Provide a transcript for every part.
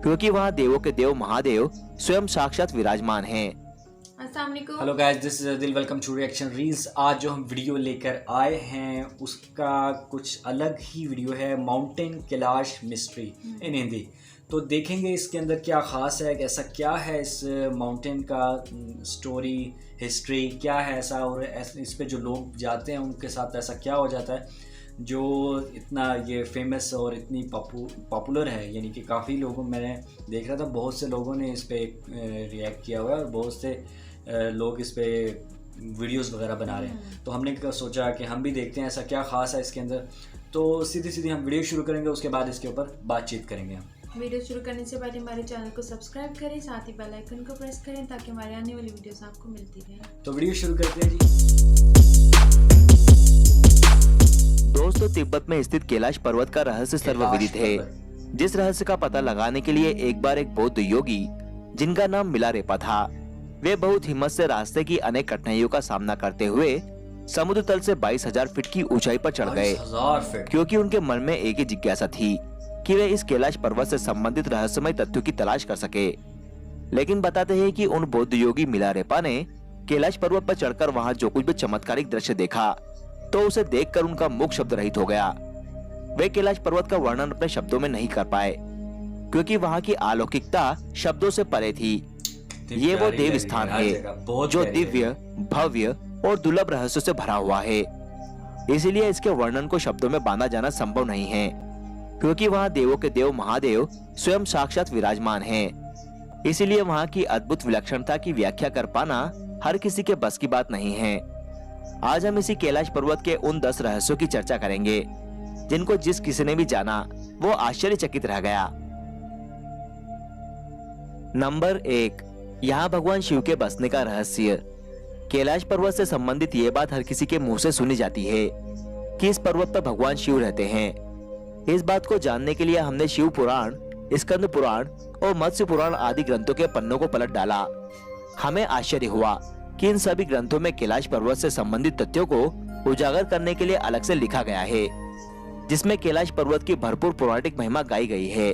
क्योंकि वहाँ देवों के देव महादेव स्वयं साक्षात विराजमान हैं। Hello guys, this is Dil. Welcome to reaction reels. आज जो हम वीडियो लेकर आए हैं उसका कुछ अलग ही वीडियो है, माउंटेन कैलाश मिस्ट्री इन हिंदी। तो देखेंगे इसके अंदर क्या ख़ास है, ऐसा क्या है इस माउंटेन का, स्टोरी हिस्ट्री क्या है ऐसा, और इस पे जो लोग जाते हैं उनके साथ ऐसा क्या हो जाता है जो इतना ये फेमस और इतनी पॉपुलर है। यानी कि काफ़ी लोगों, मैंने देख रहा था बहुत से लोगों ने इस पर रिएक्ट किया हुआ है और बहुत से लोग इस पे वीडियोस वगैरह बना रहे हैं। तो हमने सोचा कि हम भी देखते हैं ऐसा क्या ख़ास है इसके अंदर। तो सीधी हम वीडियो शुरू करेंगे, उसके बाद इसके ऊपर बातचीत करेंगे। वीडियो शुरू करने से पहले हमारे चैनल को सब्सक्राइब करें, साथ ही बेल आइकन को प्रेस करें ताकि हमारे आने वाली वीडियोस आपको मिलती रहे। तो वीडियो शुरू करते हैं जी। दोस्तों, तिब्बत में स्थित कैलाश पर्वत का रहस्य सर्वविदित है, जिस रहस्य का पता लगाने के लिए एक बार एक बौद्ध योगी जिनका नाम मिलारेपा था, वे बहुत हिम्मत से रास्ते की अनेक कठिनाइयों का सामना करते हुए समुद्र तल से 22,000 फीट की ऊंचाई पर चढ़ गए, क्योंकि उनके मन में एक ही जिज्ञासा थी कि वे इस कैलाश पर्वत से संबंधित रहस्यमय तथ्यों की तलाश कर सके। लेकिन बताते हैं कि उन बौद्ध योगी मिलारेपा ने कैलाश पर्वत पर चढ़कर वहां जो कुछ भी चमत्कारिक दृश्य देखा तो उसे देखकर उनका मुख शब्द रहित हो गया। वे कैलाश पर्वत का वर्णन अपने शब्दों में नहीं कर पाए, क्योंकि वहां की अलौकिकता शब्दों से परे थी। ये वो देव स्थान है जो दिव्य, भव्य और दुर्लभ रहस्यों से भरा हुआ है। इसीलिए इसके वर्णन को शब्दों में बांधा जाना संभव नहीं है, क्योंकि वहाँ देवों के देव महादेव स्वयं साक्षात विराजमान हैं। इसीलिए वहाँ की अद्भुत विलक्षणता की व्याख्या कर पाना हर किसी के बस की बात नहीं है। आज हम इसी कैलाश पर्वत के उन 10 रहस्यों की चर्चा करेंगे जिनको जिस किसी ने भी जाना वो आश्चर्यचकित रह गया। नंबर 1, यहाँ भगवान शिव के बसने का रहस्य। कैलाश पर्वत से संबंधित ये बात हर किसी के मुंह से सुनी जाती है कि इस पर्वत पर भगवान शिव रहते हैं। इस बात को जानने के लिए हमने शिव पुराण, स्कंद पुराण और मत्स्य पुराण आदि ग्रंथों के पन्नों को पलट डाला। हमें आश्चर्य हुआ कि इन सभी ग्रंथों में कैलाश पर्वत से संबंधित तथ्यों को उजागर करने के लिए अलग से लिखा गया है, जिसमें कैलाश पर्वत की भरपूर पौराणिक महिमा गाई गई है।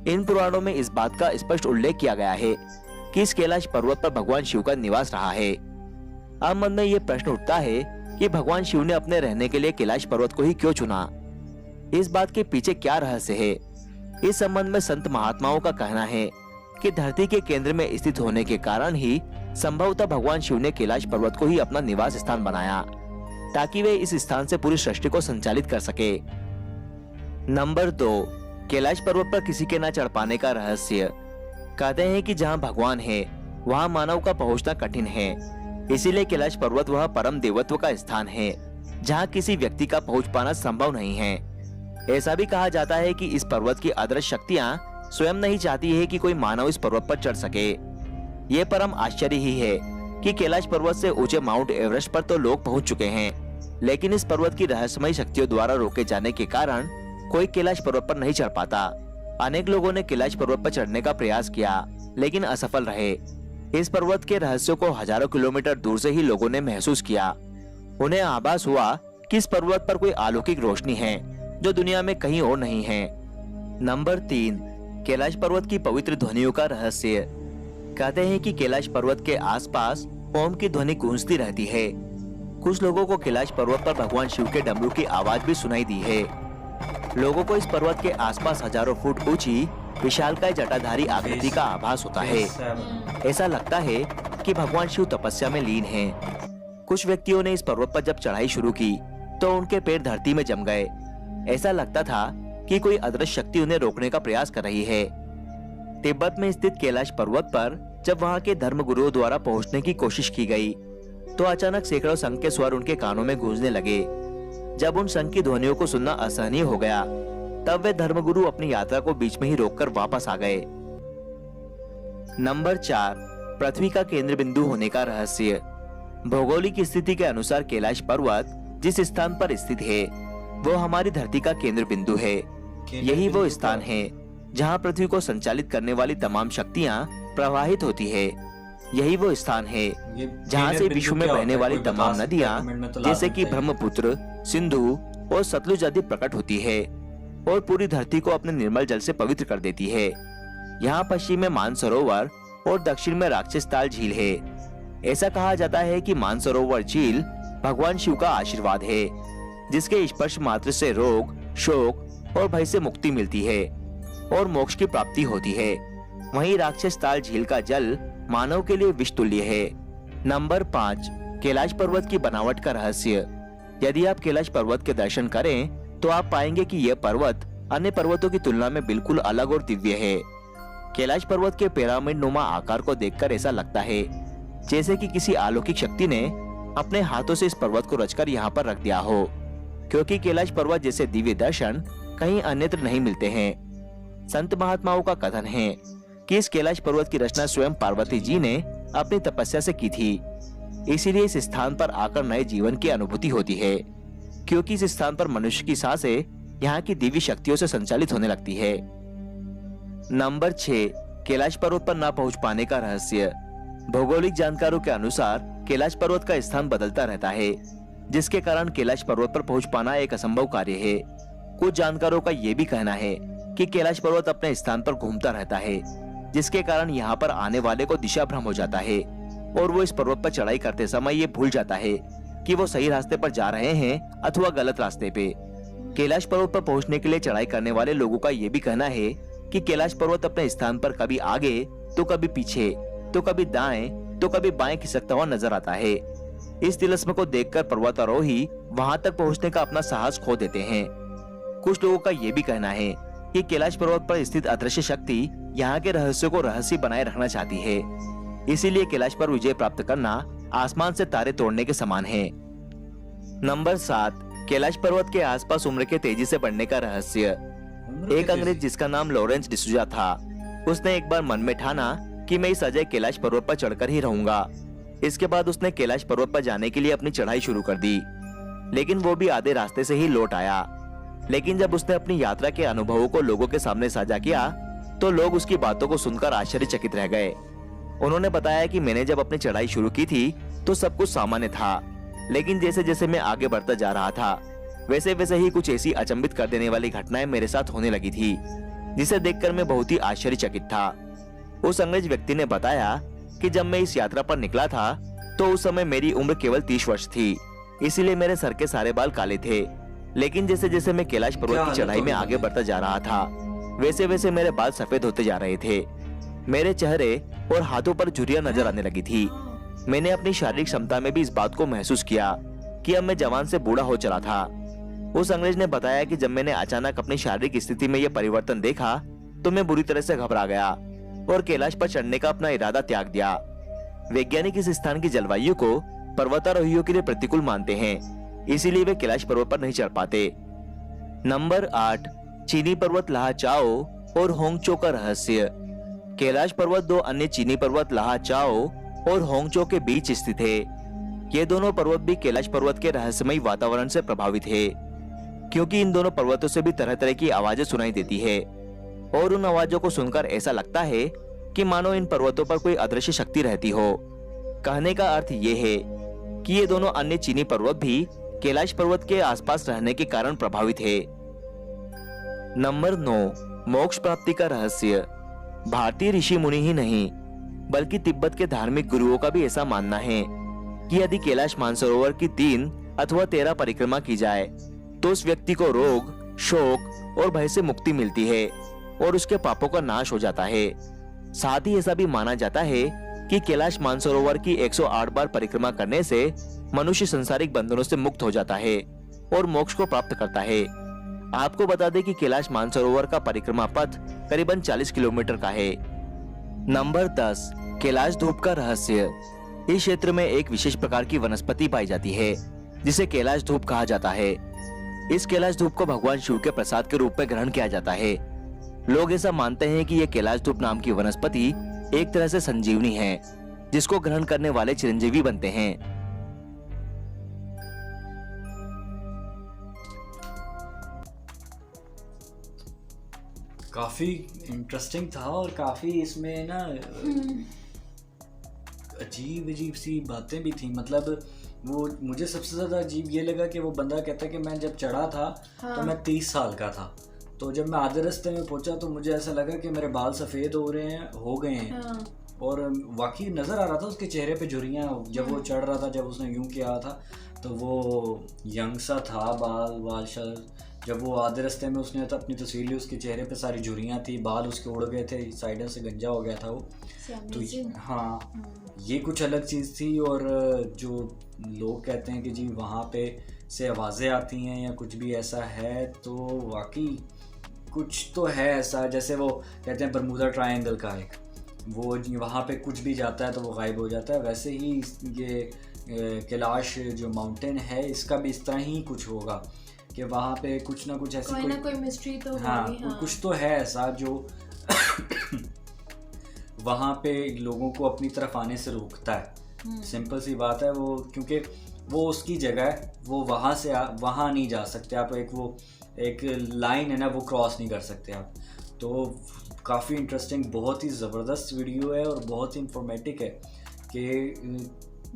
इन पुराणों में इस बात का स्पष्ट उल्लेख किया गया है कि इस कैलाश पर्वत पर भगवान शिव का निवास रहा है। अब मन में ये प्रश्न उठता है कि भगवान शिव ने अपने रहने के लिए कैलाश पर्वत को ही क्यों चुना? इस बात के पीछे क्या रहस्य है? इस संबंध में संत महात्माओं का कहना है कि धरती के केंद्र में स्थित होने के कारण ही संभवतः भगवान शिव ने कैलाश पर्वत को ही अपना निवास स्थान बनाया, ताकि वे इस स्थान से पूरी सृष्टि को संचालित कर सके। नंबर 2, कैलाश पर्वत पर किसी के न चढ़ पाने का रहस्य। कहते हैं कि जहाँ भगवान है वहाँ मानव का पहुँचना कठिन है। इसीलिए कैलाश पर्वत वह परम देवत्व का स्थान है जहाँ किसी व्यक्ति का पहुँच पाना संभव नहीं है। ऐसा भी कहा जाता है कि इस पर्वत की अदृश्य शक्तियाँ स्वयं नहीं चाहती है कि कोई मानव इस पर्वत पर चढ़ सके। ये परम आश्चर्य ही है कि कैलाश पर्वत से ऊंचे माउंट एवरेस्ट पर तो लोग पहुंच चुके हैं, लेकिन इस पर्वत की रहस्यमयी शक्तियों द्वारा रोके जाने के कारण कोई कैलाश पर्वत पर नहीं चढ़ पाता। अनेक लोगों ने कैलाश पर्वत पर चढ़ने का प्रयास किया, लेकिन असफल रहे। इस पर्वत के रहस्यों को हजारों किलोमीटर दूर से ही लोगों ने महसूस किया। उन्हें आभास हुआ कि इस पर्वत पर कोई अलौकिक रोशनी है जो दुनिया में कहीं और नहीं है। नंबर 3, कैलाश पर्वत की पवित्र ध्वनियों का रहस्य। कहते हैं कि कैलाश पर्वत के आसपास ओम की ध्वनि गूंजती रहती है। कुछ लोगों को कैलाश पर्वत पर भगवान शिव के डमरू की आवाज भी सुनाई दी है। लोगों को इस पर्वत के आसपास हजारों फुट ऊंची विशालकाय जटाधारी आकृति का आभास होता है। ऐसा लगता है कि भगवान शिव तपस्या में लीन हैं। कुछ व्यक्तियों ने इस पर्वत पर जब चढ़ाई शुरू की तो उनके पैर धरती में जम गए। ऐसा लगता था कि कोई अदृश्य शक्ति उन्हें रोकने का प्रयास कर रही है। तिब्बत में स्थित कैलाश पर्वत पर जब वहां के धर्मगुरुओं द्वारा पहुंचने की कोशिश की गई तो अचानक सैकड़ों शंख के स्वर उनके कानों में गूंजने लगे। जब उन शंख की ध्वनियों को सुनना असहनीय हो गया, तब वे धर्मगुरु अपनी यात्रा को बीच में ही रोककर वापस आ गए। नंबर 4, पृथ्वी का केंद्र बिंदु होने का रहस्य। भौगोलिक स्थिति के अनुसार कैलाश पर्वत जिस स्थान पर स्थित है वो हमारी धरती का केंद्र बिंदु है। यही वो स्थान है जहाँ पृथ्वी को संचालित करने वाली तमाम शक्तियाँ प्रवाहित होती है। यही वो स्थान है जहाँ से विश्व में बहने वाली तमाम नदियाँ जैसे कि ब्रह्मपुत्र, सिंधु और सतलुज आदि प्रकट होती है और पूरी धरती को अपने निर्मल जल से पवित्र कर देती है। यहाँ पश्चिम में मानसरोवर और दक्षिण में राक्षस ताल झील है। ऐसा कहा जाता है कि मानसरोवर झील भगवान शिव का आशीर्वाद है, जिसके स्पर्श मात्र से रोग, शोक और भय से मुक्ति मिलती है और मोक्ष की प्राप्ति होती है। वहीं राक्षस ताल झील का जल मानव के लिए विष तुल्य है। नंबर 5, कैलाश पर्वत की बनावट का रहस्य। यदि आप कैलाश पर्वत के दर्शन करें तो आप पाएंगे कि यह पर्वत अन्य पर्वतों की तुलना में बिल्कुल अलग और दिव्य है। कैलाश पर्वत के पिरामिड नुमा आकार को देखकर ऐसा लगता है जैसे कि किसी अलौकिक शक्ति ने अपने हाथों से इस पर्वत को रचकर यहाँ पर रख दिया हो, क्योंकि कैलाश पर्वत जैसे दिव्य दर्शन कहीं अन्यत्र नहीं मिलते हैं। संत महात्माओं का कथन है कि इस कैलाश पर्वत की रचना स्वयं पार्वती जी ने अपनी तपस्या से की थी। इसीलिए इस स्थान पर आकर नए जीवन की अनुभूति होती है, क्योंकि इस स्थान पर मनुष्य की सांसें यहाँ की दिव्य शक्तियों से संचालित होने लगती है। नंबर 6, कैलाश पर्वत पर न पहुंच पाने का रहस्य। भौगोलिक जानकारों के अनुसार कैलाश पर्वत का स्थान बदलता रहता है, जिसके कारण कैलाश पर्वत पर पहुंच पाना एक असंभव कार्य है। कुछ जानकारों का ये भी कहना है कि कैलाश पर्वत अपने स्थान पर घूमता रहता है, जिसके कारण यहाँ पर आने वाले को दिशा भ्रम हो जाता है और वो इस पर्वत पर चढ़ाई करते समय ये भूल जाता है कि वो सही रास्ते पर जा रहे हैं अथवा गलत रास्ते पे। कैलाश पर्वत पर पहुंचने के लिए चढ़ाई करने वाले लोगों का ये भी कहना है कि कैलाश पर्वत अपने स्थान पर कभी आगे तो कभी पीछे तो कभी दाएं तो कभी बाएं खिसकता हुआ नजर आता है। इस तिलिस्म को देखकर पर्वतारोही वहां तक पहुंचने का अपना साहस खो देते हैं। कुछ लोगों का ये भी कहना है कि कैलाश पर्वत पर स्थित अदृश्य शक्ति यहाँ के रहस्य को रहस्य बनाए रखना चाहती है, इसीलिए कैलाश पर विजय प्राप्त करना आसमान से तारे तोड़ने के समान है। नंबर 7, कैलाश पर्वत के आसपास उम्र के तेजी से बढ़ने का रहस्य। एक अंग्रेज जिसका नाम लॉरेंस डिसूजा था, उसने एक बार मन में ठाना कि मैं इस अजय कैलाश पर्वत पर चढ़कर ही रहूंगा। इसके बाद उसने कैलाश पर्वत पर जाने के लिए अपनी चढ़ाई शुरू कर दी, लेकिन वो भी आधे रास्ते से ही लौट आया। लेकिन जब उसने अपनी यात्रा के अनुभवों को लोगों के सामने साझा किया तो लोग उसकी बातों को सुनकर आश्चर्यचकित रह गए। उन्होंने बताया कि मैंने जब अपनी चढ़ाई शुरू की थी तो सब कुछ सामान्य था, लेकिन जैसे जैसे मैं आगे बढ़ता जा रहा था वैसे वैसे ही कुछ ऐसी अचंभित कर देने वाली घटनाएं मेरे साथ होने लगी थी, जिसे देखकर मैं बहुत ही आश्चर्यचकित था। उस अंग्रेज व्यक्ति ने बताया कि जब मैं इस यात्रा पर निकला था तो उस समय मेरी उम्र केवल 30 वर्ष थी, इसीलिए मेरे सर के सारे बाल काले थे। लेकिन जैसे जैसे मैं कैलाश पर्वत की चढ़ाई में आगे बढ़ता जा रहा था वैसे वैसे मेरे बाल सफेद होते जा रहे थे। मेरे चेहरे और हाथों पर झुर्रियां नजर आने लगी थी। मैंने अपनी शारीरिक क्षमता में भी इस बात को महसूस किया कि अब मैं जवान से बूढ़ा हो चला था। उस अंग्रेज ने बताया कि जब मैंने अचानक अपनी शारीरिक स्थिति में यह परिवर्तन देखा तो मैं बुरी तरह से घबरा गया और कैलाश पर चढ़ने का अपना इरादा त्याग दिया। वैज्ञानिक इस स्थान की जलवायु को पर्वतारोहियों के लिए प्रतिकूल मानते हैं, इसीलिए वे कैलाश पर्वत पर नहीं चढ़ पाते। नंबर 8, चीनी पर्वत लाहा चाओ और होंगचो का रहस्य। कैलाश पर्वत 2 अन्य चीनी पर्वत लाहा चाओ और होंगचो के बीच स्थित है। ये दोनों पर्वत भी कैलाश पर्वत के रहस्यमयी वातावरण से प्रभावित है, क्योंकि इन दोनों पर्वतों से भी तरह तरह की आवाजें सुनाई देती है और उन आवाजों को सुनकर ऐसा लगता है कि मानो इन पर्वतों पर कोई अदृश्य शक्ति रहती हो। कहने का अर्थ ये है कि ये दोनों अन्य चीनी पर्वत भी कैलाश पर्वत के आसपास रहने के कारण प्रभावित है। नंबर 9, मोक्ष प्राप्ति का रहस्य। भारतीय ऋषि मुनि ही नहीं बल्कि तिब्बत के धार्मिक गुरुओं का भी ऐसा मानना है कि यदि कैलाश मानसरोवर की 3 अथवा 13 परिक्रमा की जाए तो उस व्यक्ति को रोग, शोक और भय से मुक्ति मिलती है और उसके पापों का नाश हो जाता है। साथ ही ऐसा भी माना जाता है कि कैलाश मानसरोवर की 108 बार परिक्रमा करने से मनुष्य संसारिक बंधनों से मुक्त हो जाता है और मोक्ष को प्राप्त करता है। आपको बता दें कि कैलाश मानसरोवर का परिक्रमा पथ करीबन 40 किलोमीटर का है। नंबर 10, कैलाश धूप का रहस्य। इस क्षेत्र में एक विशेष प्रकार की वनस्पति पाई जाती है जिसे कैलाश धूप कहा जाता है। इस कैलाश धूप को भगवान शिव के प्रसाद के रूप में ग्रहण किया जाता है। लोग ऐसा मानते हैं कि यह कैलाश धूप नाम की वनस्पति एक तरह से संजीवनी है, जिसको ग्रहण करने वाले चिरंजीवी बनते हैं। काफी इंटरेस्टिंग था और काफी इसमें ना अजीब अजीब सी बातें भी थी। मतलब वो मुझे सबसे ज्यादा अजीब ये लगा कि वो बंदा कहता कि मैं जब चढ़ा था तो मैं 30 साल का था, तो जब मैं आधे रास्ते में पहुंचा तो मुझे ऐसा लगा कि मेरे बाल सफ़ेद हो गए हैं। हाँ। और वाकई नज़र आ रहा था उसके चेहरे पे झुर्रियाँ जब वो चढ़ रहा था, जब उसने यूं किया था तो वो यंग सा था, बाल जब वो आधे रास्ते में उसने तो अपनी तस्वीर ली, उसके चेहरे पे सारी झुर्रियाँ थी, बाल उसके उड़ गए थे, साइडों से गंजा हो गया था वो। तो हाँ, ये कुछ अलग चीज़ थी। और जो लोग कहते हैं कि जी वहाँ पे से आवाज़ें आती हैं या कुछ भी ऐसा है, तो वाकई कुछ तो है ऐसा। जैसे वो कहते हैं बरमूदा ट्रायंगल का एक, वो वहाँ पे कुछ भी जाता है तो वो गायब हो जाता है, वैसे ही ये कैलाश जो माउंटेन है इसका भी इस तरह ही कुछ होगा कि वहाँ पे कुछ ना कुछ ऐसी कोई मिस्ट्री तो हाँ, होगी। हाँ, कुछ तो है ऐसा जो वहाँ पे लोगों को अपनी तरफ आने से रोकता है। सिंपल सी बात है वो, क्योंकि वो उसकी जगह है, वो वहाँ से वहाँ नहीं जा सकते आप, एक लाइन है ना, वो क्रॉस नहीं कर सकते आप। तो काफ़ी इंटरेस्टिंग, बहुत ही ज़बरदस्त वीडियो है और बहुत ही इंफॉर्मेटिव है कि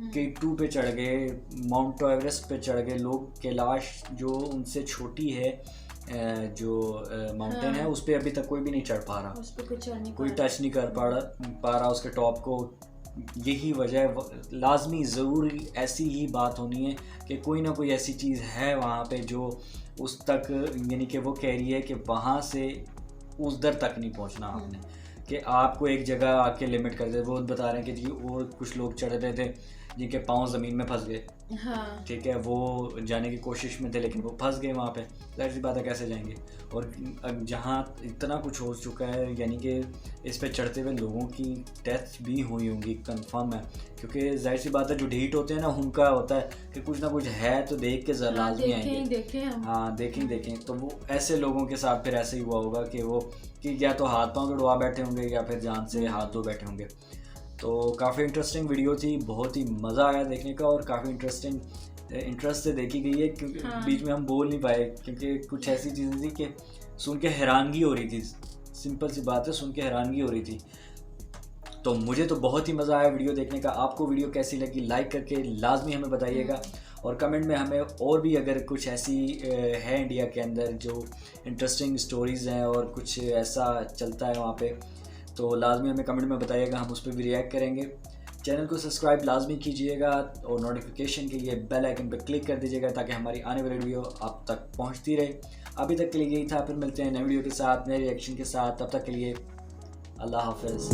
K2 पे चढ़ गए, माउंट एवरेस्ट पे चढ़ गए लोग, कैलाश जो उनसे छोटी है जो माउंटेन है उस पर अभी तक कोई भी नहीं चढ़ पा रहा, उस पे कोई टच नहीं कर पा रहा उसके टॉप को। यही वजह है, लाजमी ज़रूरी ऐसी ही बात होनी है कि कोई ना कोई ऐसी चीज़ है वहाँ पे जो उस तक, यानी कि वो कह रही है कि वहाँ से उस दर तक नहीं पहुँचना आपने, कि आपको एक जगह आके लिमिट कर दे। वो बता रहे हैं कि जी और कुछ लोग चढ़ रहे थे जिनके पाँव ज़मीन में फंस गए। हाँ। ठीक है, वो जाने की कोशिश में थे लेकिन वो फंस गए वहाँ पे, जाहिर सी बात है कैसे जाएंगे। और जहाँ इतना कुछ हो चुका है, यानी कि इस पे चढ़ते हुए लोगों की डेथ भी हुई होंगी, कंफर्म है, क्योंकि जाहिर सी बात है जो ढीठ होते हैं ना, उनका होता है कि कुछ ना कुछ है तो देख के लाजमी आएंगे। हाँ, देखें। तो वो ऐसे लोगों के साथ फिर ऐसे ही हुआ होगा कि वो कि या तो हाथ पाँव तोड़वा बैठे होंगे या फिर जान से हाथ धो बैठे होंगे। तो काफ़ी इंटरेस्टिंग वीडियो थी, बहुत ही मज़ा आया देखने का और काफ़ी इंटरेस्ट से देखी गई है, क्योंकि बीच में हम बोल नहीं पाए क्योंकि कुछ ऐसी चीज़ें थी कि सुन के हैरानगी हो रही थी। सिंपल सी बात है, सुन के हैरानगी हो रही थी। तो मुझे तो बहुत ही मज़ा आया वीडियो देखने का। आपको वीडियो कैसी लगी लाइक करके लाजमी हमें बताइएगा, और कमेंट में हमें और भी अगर कुछ ऐसी है इंडिया के अंदर जो इंटरेस्टिंग स्टोरीज़ हैं और कुछ ऐसा चलता है वहाँ पे, तो लाजमी हमें कमेंट में बताइएगा, हम उस पर भी रिएक्ट करेंगे। चैनल को सब्सक्राइब लाजमी कीजिएगा और नोटिफिकेशन के लिए बेल आइकन पर क्लिक कर दीजिएगा ताकि हमारी आने वाली वीडियो आप तक पहुंचती रहे। अभी तक के लिए यही था, फिर मिलते हैं नए वीडियो के साथ, नए रिएक्शन के साथ। तब तक के लिए अल्लाह हाफ़िज़।